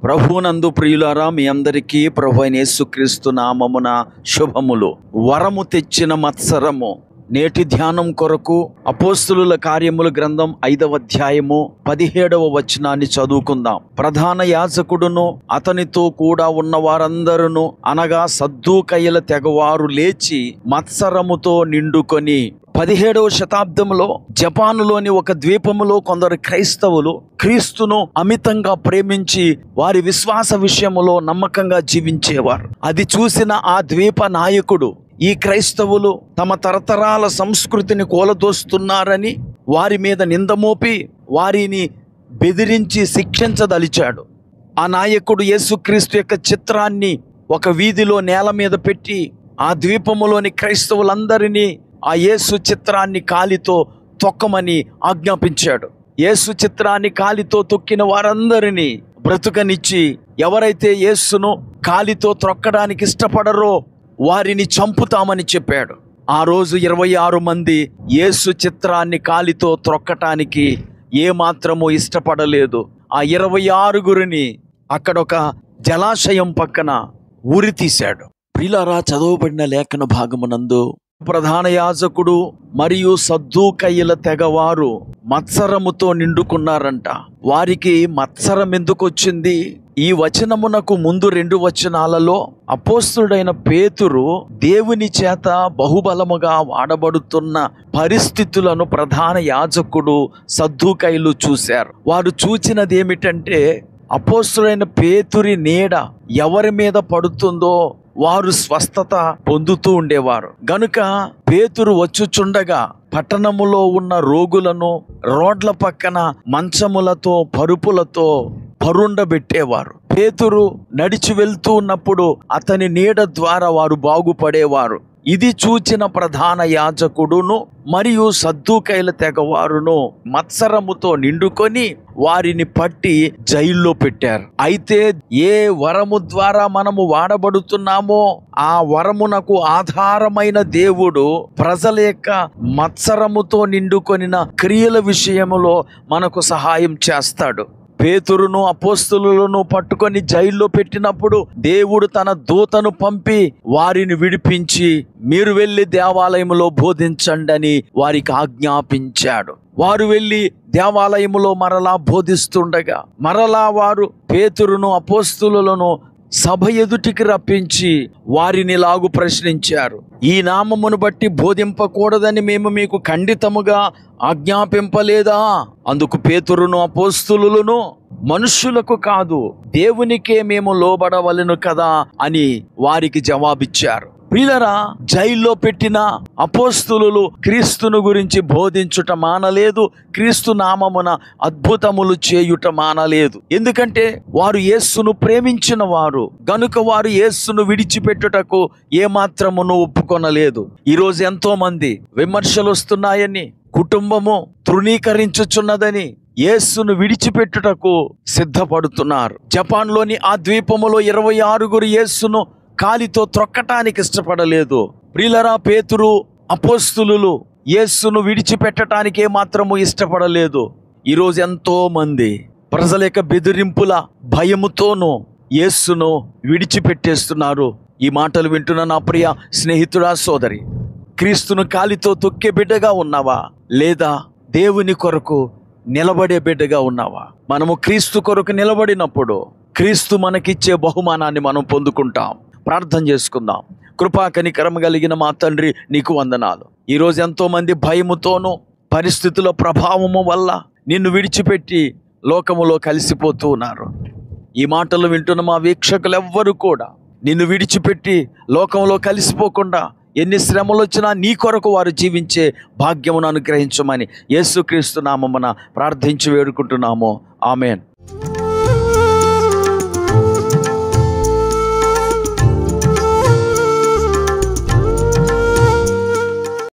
ప్రభువునందు ప్రియులారా, మీ అందరికీ ప్రభు అయిన యేసుక్రీస్తు నామమున శుభములు. వరము తెచ్చిన మత్సరము. నేటి ధ్యానం కొరకు అపోస్తలుల కార్యముల గ్రంథం 5వ అధ్యాయము 17వ వచనాన్ని చదువుకుందాం. ప్రధాన యాజకుడును అతనితో కూడా ఉన్న వారందరూ అనగా సద్దూకయ్యుల తెగవారు లేచి మత్సరముతో నిండుకొని 17వ శతాబ్దంలో జపానులోని ఒక ద్వీపములో కొందరు క్రైస్తవులు క్రీస్తును అమితంగా ప్రేమించి వారి విశ్వాస విషయములో నమ్మకంగా జీవించేవారు. అది చూసిన ఆ ద్వీప నాయకుడు ఈ క్రైస్తవులు తమ తరతరాల సంస్కృతిని కూలదోస్తున్నారని వారి మీద నిందమోపి వారిని బెదిరించి శిక్షించదలిచాడు. ఆ నాయకుడు యేసుక్రీస్తు యొక్క చిత్రాన్ని ఒక వీధిలో నేల మీద పెట్టి ఆ ద్వీపములోని క్రైస్తవులందరినీ ఆ యేసు చిత్రాన్ని కాలితో తొక్కమని ఆజ్ఞాపించాడు. యేసు చిత్రాన్ని కాలితో తొక్కిన వారందరినీ బ్రతుకనిచ్చి ఎవరైతే యేసును కాలితో త్రొక్కడానికి ఇష్టపడరో వారిని చంపుతామని చెప్పాడు. ఆ రోజు 26 మంది యేసు చిత్రాన్ని కాలితో త్రొక్కటానికి ఏమాత్రము ఇష్టపడలేదు. ఆ 26గురిని అక్కడొక జలాశయం పక్కన ఉరి తీశాడు. ప్రియులారా, చదవబడిన లేఖన భాగమునందు ప్రధాన యాజకుడు మరియు సద్దూకయ్యుల తెగవారు మత్సరముతో నిండుకున్నారంట. వారికి మత్సరం ఎందుకు వచ్చింది? ఈ వచనమునకు ముందు 2 వచనాలలో అపోస్తలుడైన పేతురు దేవుని చేత బహుబలముగా వాడబడుతున్న పరిస్థితులను ప్రధాన యాజకుడు సద్దూకయ్యులు చూశారు. వారు చూచినది ఏమిటంటే, అపోస్తలుడైన పేతురి నీడ ఎవరి మీద పడుతుందో వారు స్వస్థత పొందుతూ ఉండేవారు. గనుక పేతురు వచ్చుచుండగా పట్టణములో ఉన్న రోగులను రోడ్ల పక్కన మంచములతో పరుపులతో పరుండబెట్టేవారు. పేతురు నడిచి వెళ్తూ ఉన్నప్పుడు అతని నీడ ద్వారా వారు బాగుపడేవారు. ఇది చూచిన ప్రధాన యాజకుడును మరియు సద్దూకయ్యుల తెగవారును మత్సరముతో నిండుకొని వారిని పట్టి జైల్లో పెట్టారు. అయితే ఏ వరము ద్వారా మనము వాడబడుతున్నామో ఆ వరమునకు ఆధారమైన దేవుడు ప్రజల యొక్క మత్సరముతో నిండుకొనిన క్రియల విషయములో మనకు సహాయం చేస్తాడు. పేతురును అపోస్తలులను పట్టుకొని జైల్లో పెట్టినప్పుడు దేవుడు తన దూతను పంపి వారిని విడిపించి మీరు వెళ్ళి దేవాలయములో బోధించండి అని వారికి ఆజ్ఞాపించాడు. వారు వెళ్ళి దేవాలయములో మరలా బోధిస్తుండగా మరలా వారు పేతురును అపోస్తలులను సభ ఎదుటికి రప్పించి వారిని లాగు ప్రశ్నించారు. ఈ నామమును బట్టి బోధింపకూడదని మేము మీకు ఖండితముగా ఆజ్ఞాపింపలేదా? అందుకు పేతురును అపోస్తలులను మనుష్యులకు కాదు దేవునికే మేము లోబడవలెను కదా అని వారికి జవాబిచ్చారు. ప్రియులారా, జైల్లో పెట్టిన అపోస్తలులు క్రీస్తును గురించి బోధించుట మానలేదు, క్రీస్తు నామమున అద్భుతములు చేయుట మానలేదు. ఎందుకంటే వారు యేసును ప్రేమించిన వారు గనుక వారు యేసును విడిచిపెట్టుటకు ఏమాత్రమును ఒప్పుకొనలేదు. ఈరోజు ఎంతో మంది విమర్శలు వస్తున్నాయని, కుటుంబము తృణీకరించుచున్నదని యేసును విడిచిపెట్టుటకు సిద్ధపడుతున్నారు. జపాన్లోని ఆ ద్వీపములో 26గురు యేసును కాలితో త్రొక్కటానికి ఇష్టపడలేదు. ప్రియులారా, పేతురు అపోస్తలులు యేసును విడిచిపెట్టడానికి ఏమాత్రము ఇష్టపడలేదు. ఈరోజు ఎంతో మంది ప్రజల యొక్క బెదిరింపుల భయముతోనూ యేసును విడిచిపెట్టేస్తున్నారు. ఈ మాటలు వింటున్న నా ప్రియ స్నేహితుడా, సోదరి, క్రీస్తును కాలితో తొక్కే బిడ్డగా ఉన్నావా? లేదా దేవుని కొరకు నిలబడే బిడ్డగా ఉన్నావా? మనము క్రీస్తు కొరకు నిలబడినప్పుడు క్రీస్తు మనకిచ్చే బహుమానాన్ని మనం పొందుకుంటాం. ప్రార్థన చేసుకుందాం. కృపా కనికరము కలిగిన మా తండ్రి, నీకు వందనాలు. ఈరోజు ఎంతోమంది భయముతోనూ పరిస్థితుల ప్రభావము వల్ల నిన్ను విడిచిపెట్టి లోకములో కలిసిపోతూ ఉన్నారు. ఈ మాటలు వింటున్న మా వీక్షకులు ఎవ్వరూ కూడా నిన్ను విడిచిపెట్టి లోకంలో కలిసిపోకుండా ఎన్ని శ్రమలు వచ్చినా నీ కొరకు వారు జీవించే భాగ్యమును అనుగ్రహించమని యేసుక్రీస్తు నామమున ప్రార్థించి వేడుకుంటున్నాము. ఆమేన్.